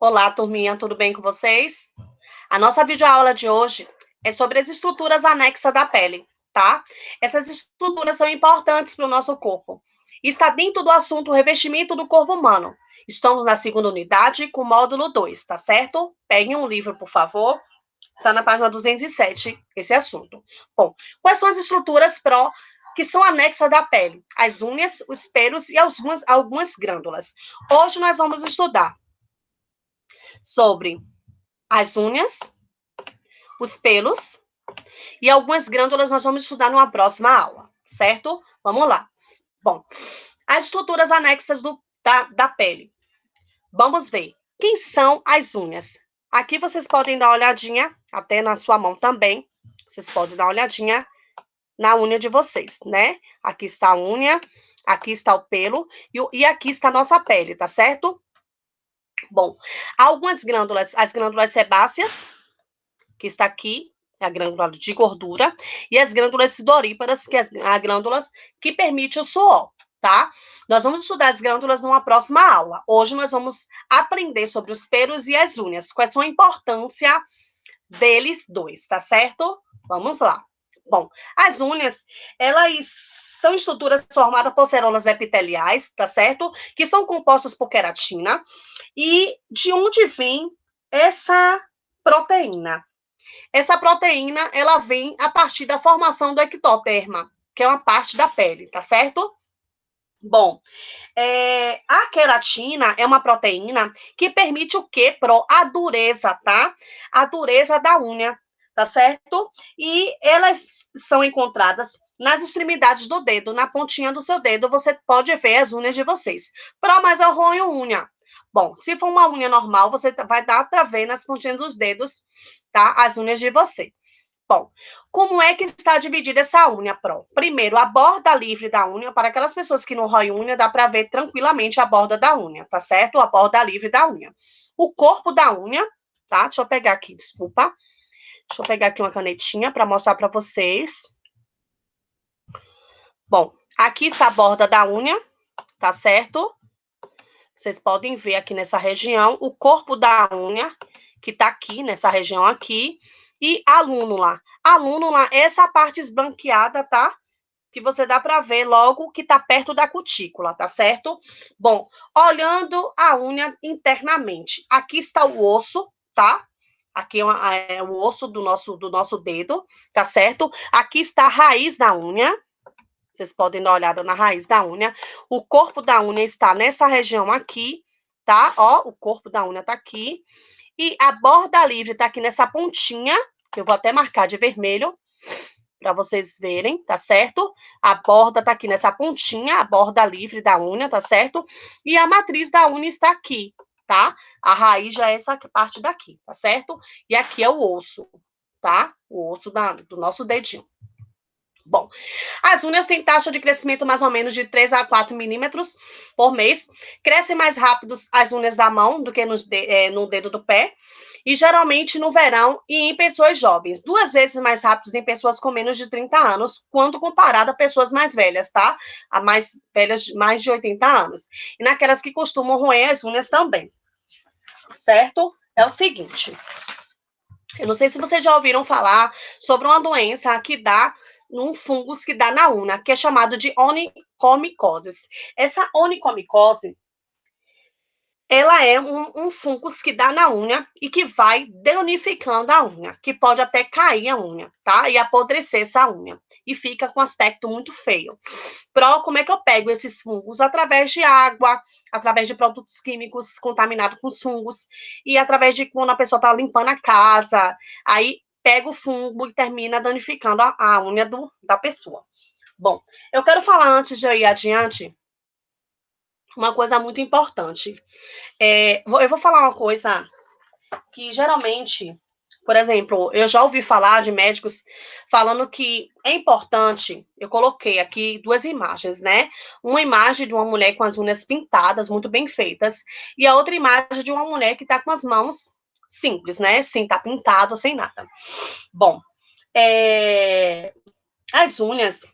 Olá, turminha, tudo bem com vocês? A nossa videoaula de hoje é sobre as estruturas anexas da pele, tá? Essas estruturas são importantes para o nosso corpo. Está dentro do assunto revestimento do corpo humano. Estamos na segunda unidade com o módulo 2, tá certo? Peguem um livro, por favor. Está na página 207, esse assunto. Bom, quais são as estruturas que são anexas da pele? As unhas, os pelos e algumas glândulas. Hoje nós vamos estudar sobre as unhas, os pelos e algumas glândulas nós vamos estudar numa próxima aula, certo? Vamos lá. Bom, as estruturas anexas da pele. Vamos ver. Quem são as unhas? Aqui vocês podem dar uma olhadinha, até na sua mão também. Vocês podem dar uma olhadinha na unha de vocês, né? Aqui está a unha, aqui está o pelo e aqui está a nossa pele, tá certo? Bom, algumas glândulas, as glândulas sebáceas, que está aqui, é a glândula de gordura, e as glândulas sudoríparas, que é a glândulas que permite o suor, tá? Nós vamos estudar as glândulas numa próxima aula. Hoje nós vamos aprender sobre os pelos e as unhas, quais são a importância deles dois, tá certo? Vamos lá. Bom, as unhas, elas são estruturas formadas por células epiteliais, tá certo? Que são compostas por queratina. E de onde vem essa proteína? Essa proteína, ela vem a partir da formação do ectoderma, que é uma parte da pele, tá certo? Bom, a queratina é uma proteína que permite o quê, Pro? A dureza, tá? A dureza da unha, tá certo? E elas são encontradas nas extremidades do dedo, na pontinha do seu dedo, você pode ver as unhas de vocês. Pro, mas eu roio unha. Bom, se for uma unha normal, você vai dar pra ver nas pontinhas dos dedos, tá? As unhas de você. Bom, como é que está dividida essa unha, Pro? Primeiro, a borda livre da unha, para aquelas pessoas que não roem unha, dá para ver tranquilamente a borda da unha, tá certo? A borda livre da unha. O corpo da unha, tá? Deixa eu pegar aqui, desculpa. Deixa eu pegar aqui uma canetinha para mostrar para vocês. Bom, aqui está a borda da unha, tá certo? Vocês podem ver aqui nessa região o corpo da unha, que tá aqui, nessa região aqui, e a lúnula. A lúnula, essa parte esbranqueada, tá? Que você dá para ver logo que tá perto da cutícula, tá certo? Bom, olhando a unha internamente, aqui está o osso, tá? Aqui é o osso do nosso dedo, tá certo? Aqui está a raiz da unha. Vocês podem dar uma olhada na raiz da unha. O corpo da unha está nessa região aqui, tá? Ó, o corpo da unha tá aqui. E a borda livre tá aqui nessa pontinha, que eu vou até marcar de vermelho, para vocês verem, tá certo? A borda tá aqui nessa pontinha, a borda livre da unha, tá certo? E a matriz da unha está aqui, tá? A raiz já é essa parte daqui, tá certo? E aqui é o osso, tá? O osso do nosso dedinho. Bom, as unhas têm taxa de crescimento mais ou menos de 3 a 4 milímetros por mês. Crescem mais rápido as unhas da mão do que no dedo do pé. E geralmente no verão e em pessoas jovens. 2 vezes mais rápidos em pessoas com menos de 30 anos, quando comparado a pessoas mais velhas, tá? A mais velhas, mais de 80 anos. E naquelas que costumam roer as unhas também. Certo? É o seguinte. Eu não sei se vocês já ouviram falar sobre uma doença que dá num fungus que dá na unha, que é chamado de onicomicose. Essa onicomicose, ela é um fungus que dá na unha e que vai danificando a unha, que pode até cair a unha, tá? E apodrecer essa unha. E fica com aspecto muito feio. Como é que eu pego esses fungos? Através de água, através de produtos químicos contaminados com fungos, e através de quando a pessoa tá limpando a casa, aí pega o fungo e termina danificando a unha da pessoa. Bom, eu quero falar antes de eu ir adiante, uma coisa muito importante. Eu vou falar uma coisa que geralmente, por exemplo, eu já ouvi falar de médicos falando que é importante, eu coloquei aqui 2 imagens, né? Uma imagem de uma mulher com as unhas pintadas, muito bem feitas, e a outra imagem de uma mulher que tá com as mãos simples, né? Sem tá pintado, sem nada. Bom, as unhas,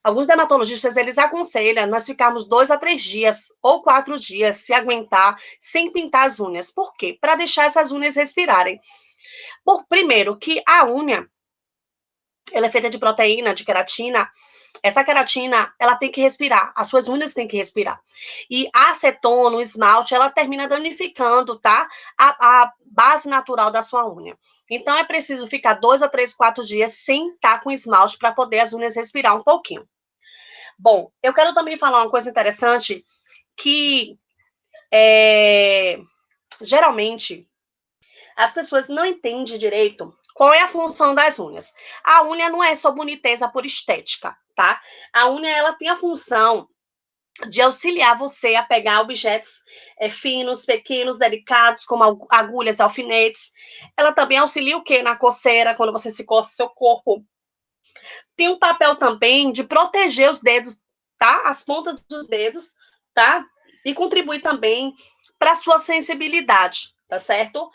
Alguns dermatologistas, eles aconselham nós ficarmos 2 a 3 dias ou 4 dias, se aguentar, sem pintar as unhas. Por quê? Para deixar essas unhas respirarem. Primeiro, que a unha, ela é feita de proteína, de queratina. Essa queratina, ela tem que respirar. As suas unhas têm que respirar. E a acetona, o esmalte, ela termina danificando, tá? A base natural da sua unha. Então, é preciso ficar 2 a 3, 4 dias sem estar com esmalte para poder as unhas respirar um pouquinho. Bom, eu quero também falar uma coisa interessante, que geralmente as pessoas não entendem direito qual é a função das unhas. A unha não é só boniteza por estética, tá? A unha, ela tem a função de auxiliar você a pegar objetos finos, pequenos, delicados, como agulhas, alfinetes. Ela também auxilia o quê? Na coceira, quando você se coça o seu corpo. Tem um papel também de proteger os dedos, tá? As pontas dos dedos, tá? E contribui também para a sua sensibilidade, tá certo?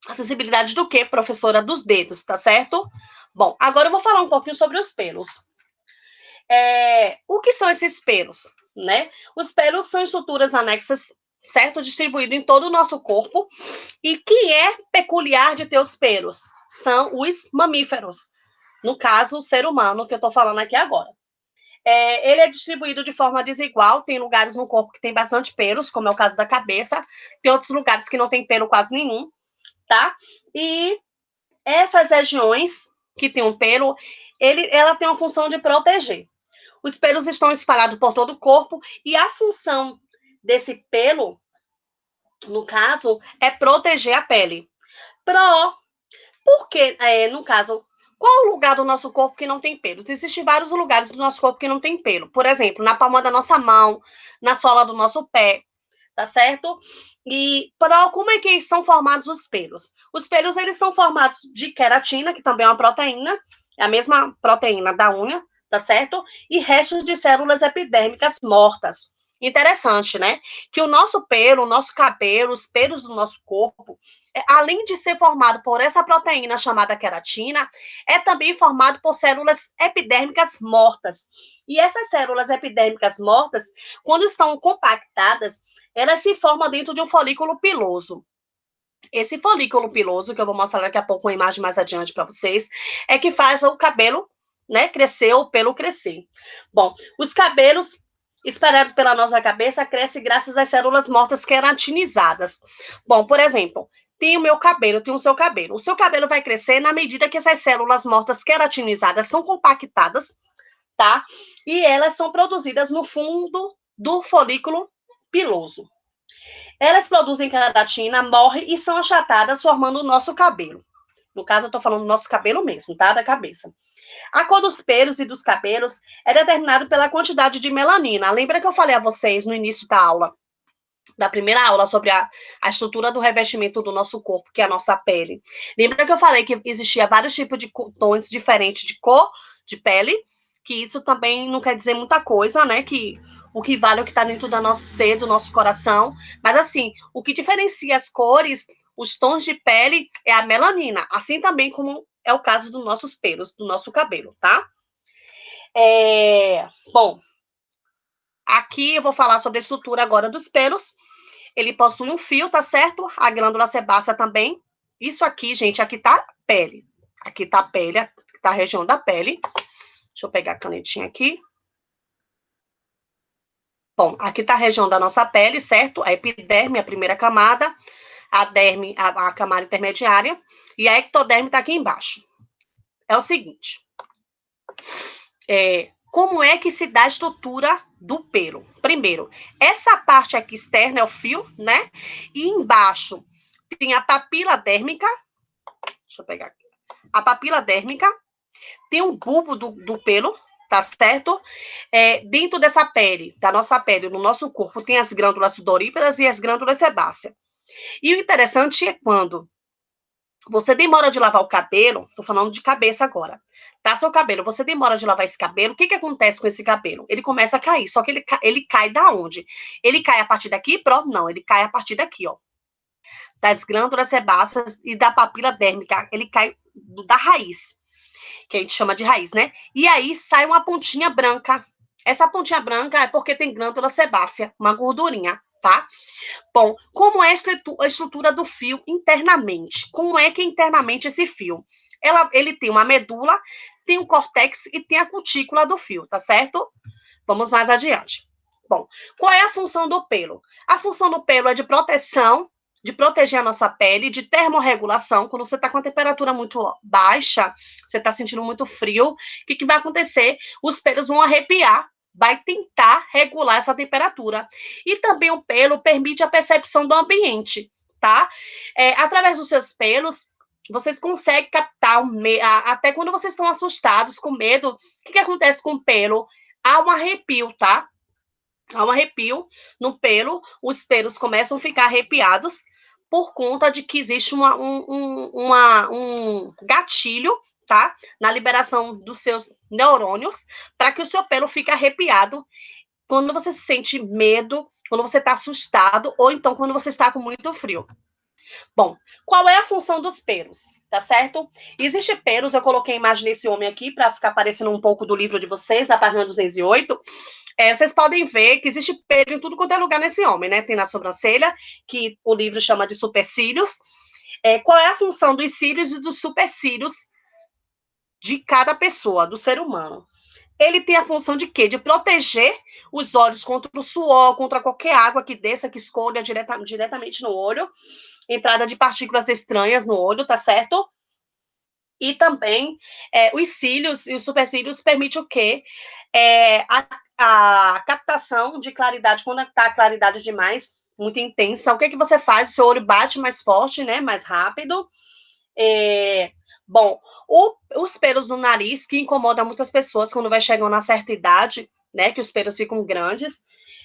A sensibilidade do quê, professora? Dos dedos, tá certo? Bom, agora eu vou falar um pouquinho sobre os pelos. O que são esses pelos, né? Os pelos são estruturas anexas, certo? Distribuídas em todo o nosso corpo. E que é peculiar de ter os pelos? São os mamíferos. No caso, o ser humano, que eu tô falando aqui agora. Ele é distribuído de forma desigual. Tem lugares no corpo que tem bastante pelos, como é o caso da cabeça. Tem outros lugares que não tem pelo quase nenhum, tá? E essas regiões que tem um pelo, ela tem uma função de proteger. Os pelos estão espalhados por todo o corpo e a função desse pelo, no caso, é proteger a pele. Porque, no caso, qual o lugar do nosso corpo que não tem pelos? Existem vários lugares do nosso corpo que não tem pelo. Por exemplo, na palma da nossa mão, na sola do nosso pé, tá certo? E como é que são formados os pelos? Os pelos, eles são formados de queratina, que também é uma proteína, é a mesma proteína da unha, tá certo? E restos de células epidérmicas mortas. Interessante, né? Que o nosso pelo, o nosso cabelo, os pelos do nosso corpo, além de ser formado por essa proteína chamada queratina, é também formado por células epidérmicas mortas. E essas células epidérmicas mortas, quando estão compactadas, elas se formam dentro de um folículo piloso. Esse folículo piloso, que eu vou mostrar daqui a pouco uma imagem mais adiante para vocês, é que faz o cabelo, né, crescer, o pelo crescer. Bom, os cabelos espalhados pela nossa cabeça crescem graças às células mortas queratinizadas. Bom, por exemplo, tem o meu cabelo, tem o seu cabelo. O seu cabelo vai crescer na medida que essas células mortas queratinizadas são compactadas, tá? E elas são produzidas no fundo do folículo piloso. Elas produzem queratina, morrem e são achatadas, formando o nosso cabelo. No caso, eu tô falando do nosso cabelo mesmo, tá? Da cabeça. A cor dos pelos e dos cabelos é determinada pela quantidade de melanina. Lembra que eu falei a vocês no início da aula, da primeira aula, sobre a estrutura do revestimento do nosso corpo, que é a nossa pele? Lembra que eu falei que existia vários tipos de tons diferentes de cor de pele? Que isso também não quer dizer muita coisa, né? Que o que vale é o que está dentro do nosso ser, do nosso coração. Mas, assim, o que diferencia as cores, os tons de pele, é a melanina. Assim também como é o caso dos nossos pelos, do nosso cabelo, tá? Bom, aqui eu vou falar sobre a estrutura agora dos pelos. Ele possui um fio, tá certo? A glândula sebácea também. Isso aqui, gente, aqui tá a pele. Aqui tá a pele, tá a região da pele. Deixa eu pegar a canetinha aqui. Bom, aqui tá a região da nossa pele, certo? A epiderme, a primeira camada, a derme, a camada intermediária, e a ectoderme tá aqui embaixo. É o seguinte, como é que se dá a estrutura do pelo? Primeiro, essa parte aqui externa é o fio, né? E embaixo tem a papila dérmica. Deixa eu pegar aqui. A papila dérmica tem um bulbo do pelo, tá certo? Dentro dessa pele, da nossa pele, no nosso corpo, tem as glândulas sudoríparas e as glândulas sebáceas. E o interessante é quando você demora de lavar o cabelo, tô falando de cabeça agora, tá? Seu cabelo, você demora de lavar esse cabelo, o que que acontece com esse cabelo? Ele começa a cair, só que ele cai da onde? Ele cai a partir daqui? Pronto, não, ele cai a partir daqui, ó. Das glândulas sebáceas e da papila dérmica, ele cai da raiz. que a gente chama de raiz, né? E aí sai uma pontinha branca. Essa pontinha branca é porque tem glândula sebácea, uma gordurinha, tá? Bom, como é a estrutura do fio internamente? Como é que é internamente esse fio? Ele tem uma medula, tem um córtex e tem a cutícula do fio, tá certo? Vamos mais adiante. Bom, qual é a função do pelo? A função do pelo é de proteção, de proteger a nossa pele, de termorregulação. Quando você está com a temperatura muito baixa, você está sentindo muito frio, o que vai acontecer? Os pelos vão arrepiar, vai tentar regular essa temperatura. E também o pelo permite a percepção do ambiente, tá? Através dos seus pelos, vocês conseguem captar até quando vocês estão assustados, com medo. O que acontece com o pelo? Há um arrepio, tá? Há um arrepio no pelo, os pelos começam a ficar arrepiados por conta de que existe um gatilho, tá? Na liberação dos seus neurônios, para que o seu pelo fique arrepiado quando você sente medo, quando você está assustado, ou então quando você está com muito frio. Bom, qual é a função dos pelos? Tá certo? Existe pelos, eu coloquei a imagem desse homem aqui para ficar parecendo um pouco do livro de vocês, da página 208. Vocês podem ver que existe pelo em tudo quanto é lugar nesse homem, né? Tem na sobrancelha, que o livro chama de supercílios. Qual é a função dos cílios e dos supercílios de cada pessoa, do ser humano? Ele tem a função de quê? De proteger os olhos contra o suor, contra qualquer água que desça, que escolha diretamente no olho, entrada de partículas estranhas no olho, tá certo? E também os cílios e os supercílios permitem o quê? A captação de claridade, quando está a claridade demais, muito intensa, o que você faz? O seu olho bate mais forte, né? Mais rápido. Bom, os pelos do nariz, que incomodam muitas pessoas quando vai chegando a certa idade, né? Que os pelos ficam grandes.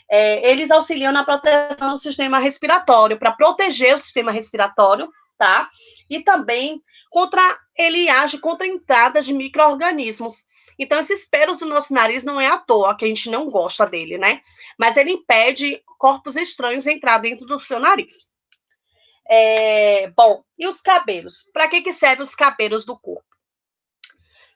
Eles auxiliam na proteção do sistema respiratório, para proteger o sistema respiratório, tá? E também ele age contra entradas de micro-organismos. Então, esses pelos do nosso nariz não é à toa que a gente não gosta dele, né? Mas ele impede corpos estranhos entrar dentro do seu nariz. Bom, e os cabelos? Para que servem os cabelos do corpo?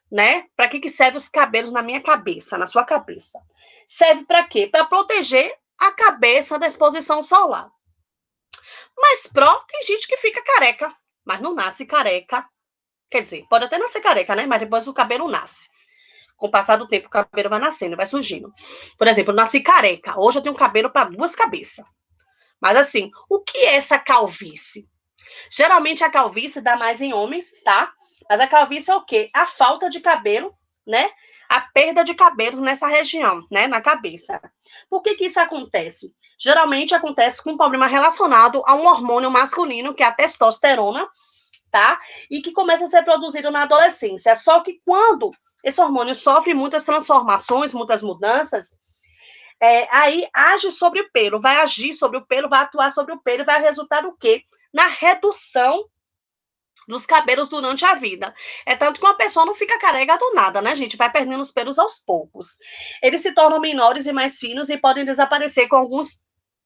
Né? Para que servem os cabelos na minha cabeça, na sua cabeça? Serve para quê? Para proteger a cabeça da exposição solar. Mas tem gente que fica careca, mas não nasce careca. Quer dizer, pode até nascer careca, né? Mas depois o cabelo nasce. Com o passar do tempo, o cabelo vai nascendo, vai surgindo. Por exemplo, eu nasci careca. Hoje eu tenho cabelo para 2 cabeças. Mas assim, o que é essa calvície? Geralmente a calvície dá mais em homens, tá? Mas a calvície é o quê? A falta de cabelo, né? A perda de cabelo nessa região, né? Na cabeça. Por que isso acontece? Geralmente acontece com um problema relacionado a um hormônio masculino, que é a testosterona, tá? E que começa a ser produzido na adolescência. Só que quando esse hormônio sofre muitas transformações, muitas mudanças, aí age sobre o pelo, vai agir sobre o pelo, vai atuar sobre o pelo, vai resultar o quê? Na redução dos cabelos durante a vida. Tanto que uma pessoa não fica careca do nada, né, gente? Vai perdendo os pelos aos poucos. Eles se tornam menores e mais finos e podem desaparecer com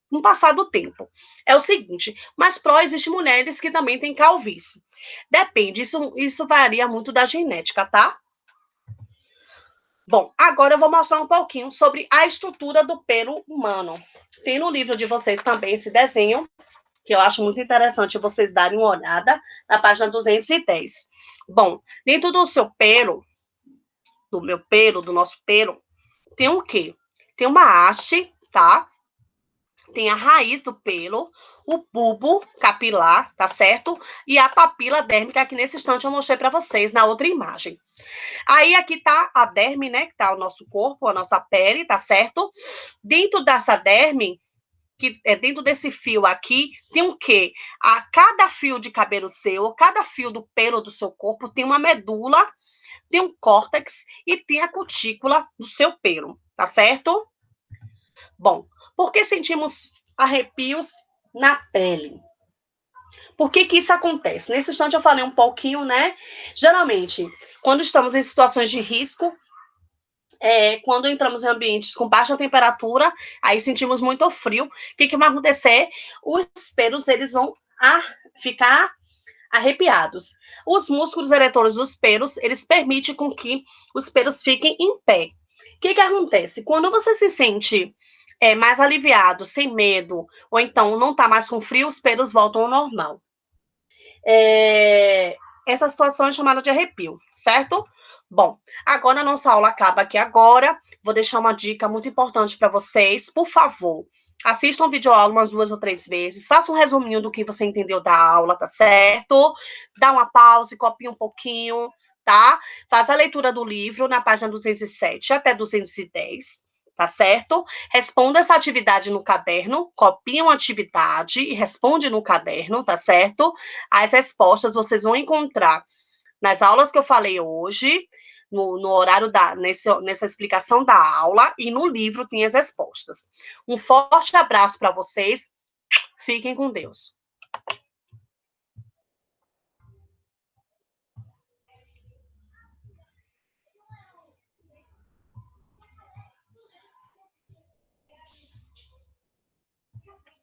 o passar do tempo. É o seguinte, mas existem mulheres que também têm calvície. Depende, isso varia muito da genética, tá? Bom, agora eu vou mostrar um pouquinho sobre a estrutura do pelo humano. Tem no livro de vocês também esse desenho, que eu acho muito interessante vocês darem uma olhada, na página 210. Bom, dentro do seu pelo, do meu pelo, do nosso pelo, tem o quê? Tem uma haste, tá? Tem a raiz do pelo, o bulbo capilar, tá certo? E a papila dérmica, que nesse instante eu mostrei para vocês na outra imagem. Aí aqui tá a derme, né? Que tá o nosso corpo, a nossa pele, tá certo? Dentro dessa derme, dentro desse fio aqui, tem o quê? A cada fio de cabelo seu, cada fio do pelo do seu corpo tem uma medula, tem um córtex e tem a cutícula do seu pelo, tá certo? Bom, por que sentimos arrepios na pele? Por que isso acontece? Nesse instante eu falei um pouquinho, né? Geralmente, quando estamos em situações de risco, quando entramos em ambientes com baixa temperatura, aí sentimos muito frio. O que vai acontecer? Os pelos, eles vão ficar arrepiados. Os músculos eretores dos pelos, eles permitem com que os pelos fiquem em pé. O que acontece? Quando você se sente mais aliviado, sem medo, ou então não está mais com frio, os pelos voltam ao normal. Essa situação é chamada de arrepio, certo? Bom, agora a nossa aula acaba aqui agora. Vou deixar uma dica muito importante para vocês. Por favor, assistam o vídeo aula umas 2 ou 3 vezes. Faça um resuminho do que você entendeu da aula, tá certo? Dá uma pausa, copia um pouquinho, tá? Faz a leitura do livro na página 207 até 210. Tá certo? Responda essa atividade no caderno, copia uma atividade e responde no caderno, tá certo? As respostas vocês vão encontrar nas aulas que eu falei hoje, no horário nessa explicação da aula, e no livro tem as respostas. Um forte abraço para vocês, fiquem com Deus.